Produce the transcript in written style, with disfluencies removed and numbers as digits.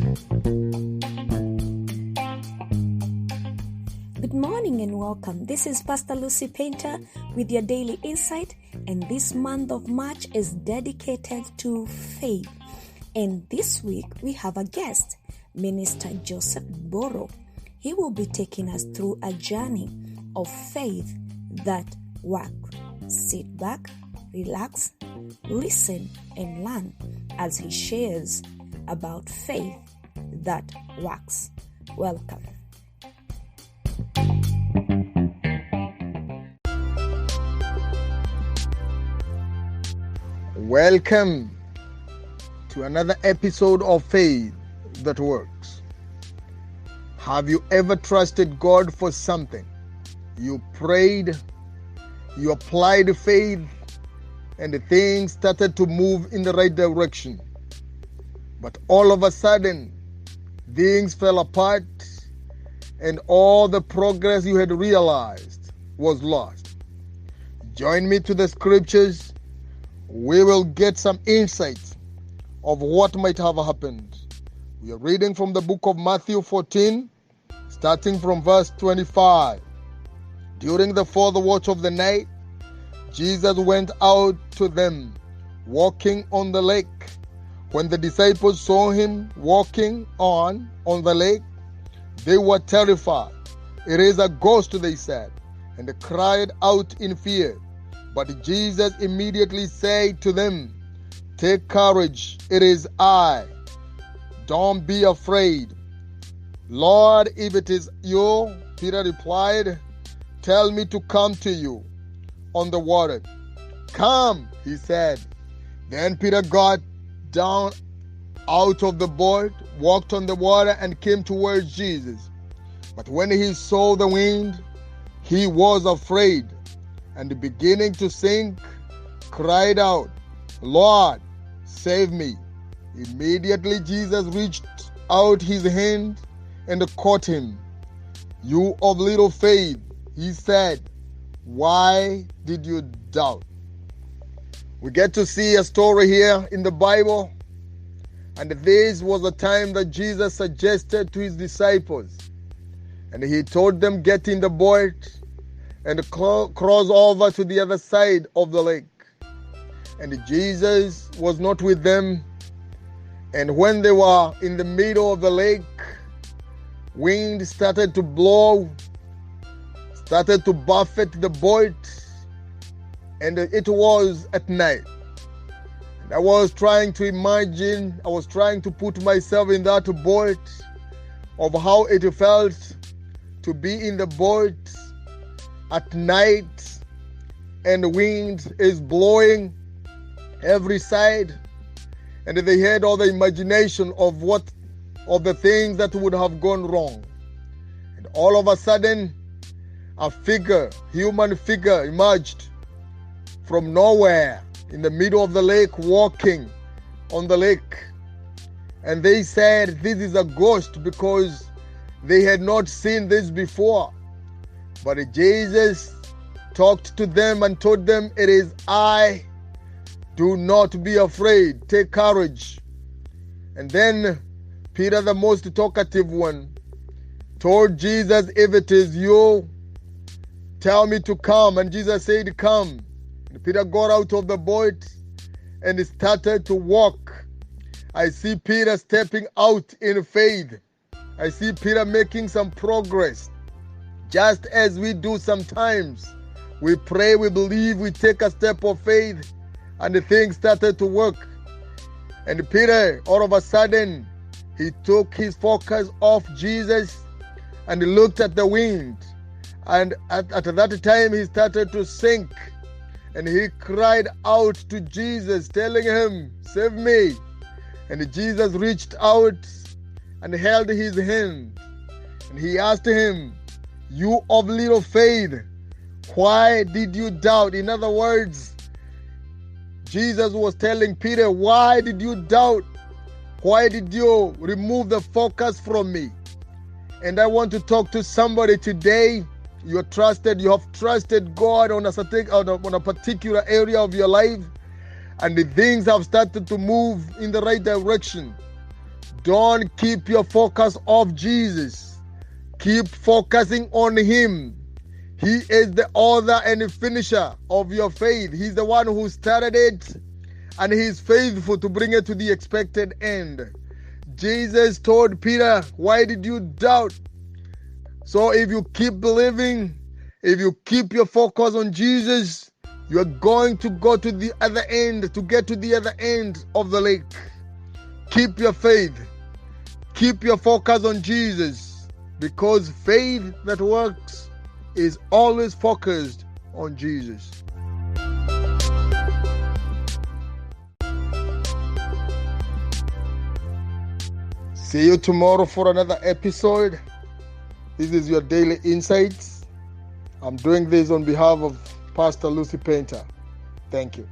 Good morning and welcome. This is Pastor Lucy Painter with your daily insight, and this month of March is dedicated to faith. And this week we have a guest, Minister Joseph Boro. He will be taking us through a journey of faith that works. Sit back, relax, listen, and learn as he shares about faith that works. Welcome. Welcome to another episode of Faith That Works. Have you ever trusted God for something? You prayed, you applied faith, and things started to move in the right direction. But all of a sudden, things fell apart, and all the progress you had realized was lost. Join me to the scriptures. We will get some insights of what might have happened. We are reading from the book of Matthew 14, starting from verse 25. During the fourth watch of the night, Jesus went out to them, walking on the lake. When the disciples saw him walking on the lake, they were terrified. "It is a ghost," they said, and they cried out in fear. But Jesus immediately said to them, "Take courage, it is I. Don't be afraid." "Lord, if it is you," Peter replied, "tell me to come to you on the water." "Come," he said. Then Peter got down out of the boat, walked on the water, and came towards Jesus. But when he saw the wind, he was afraid, and beginning to sink, cried out, "Lord, save me." Immediately Jesus reached out his hand and caught him. "You of little faith," he said, "why did you doubt?" We get to see a story here in the Bible, and this was a time that Jesus suggested to his disciples, and he told them, "Get in the boat and cross over to the other side of the lake." And Jesus was not with them. And when they were in the middle of the lake, wind started to blow, started to buffet the boat, and it was at night. And I was trying to imagine, I was trying to put myself in that boat, of how it felt to be in the boat at night, and the wind is blowing every side, and they had all the imagination of the things that would have gone wrong. And all of a sudden, a human figure emerged from nowhere in the middle of the lake, walking on the lake. And they said this is a ghost because they had not seen this before. But Jesus talked to them and told them, "It is I. Do not be afraid. Take courage." And then Peter, the most talkative one, told Jesus, "If it is you, tell me to come." And Jesus said, "Come." And Peter got out of the boat and started to walk. I see Peter stepping out in faith. I see Peter making some progress. Just as we do sometimes. We pray, we believe, we take a step of faith, and the thing started to work. And Peter, all of a sudden, he took his focus off Jesus and he looked at the wind. And at that time, he started to sink. And he cried out to Jesus, telling him, "Save me." And Jesus reached out and held his hand. And he asked him, "You of little faith, why did you doubt?" In other words, Jesus was telling Peter, "Why did you doubt? Why did you remove the focus from me?" And I want to talk to somebody today. You have trusted God on a particular area of your life, and the things have started to move in the right direction. Don't keep your focus off Jesus. Keep focusing on Him. He is the author and finisher of your faith. He's the one who started it, and He's faithful to bring it to the expected end. Jesus told Peter, why did you doubt? So if you keep believing, if you keep your focus on Jesus, you are going to go to the other end, to get to the other end of the lake. Keep your faith. Keep your focus on Jesus, because faith that works is always focused on Jesus. See you tomorrow for another episode. This is your Daily Insights. I'm doing this on behalf of Pastor Lucy Painter. Thank you.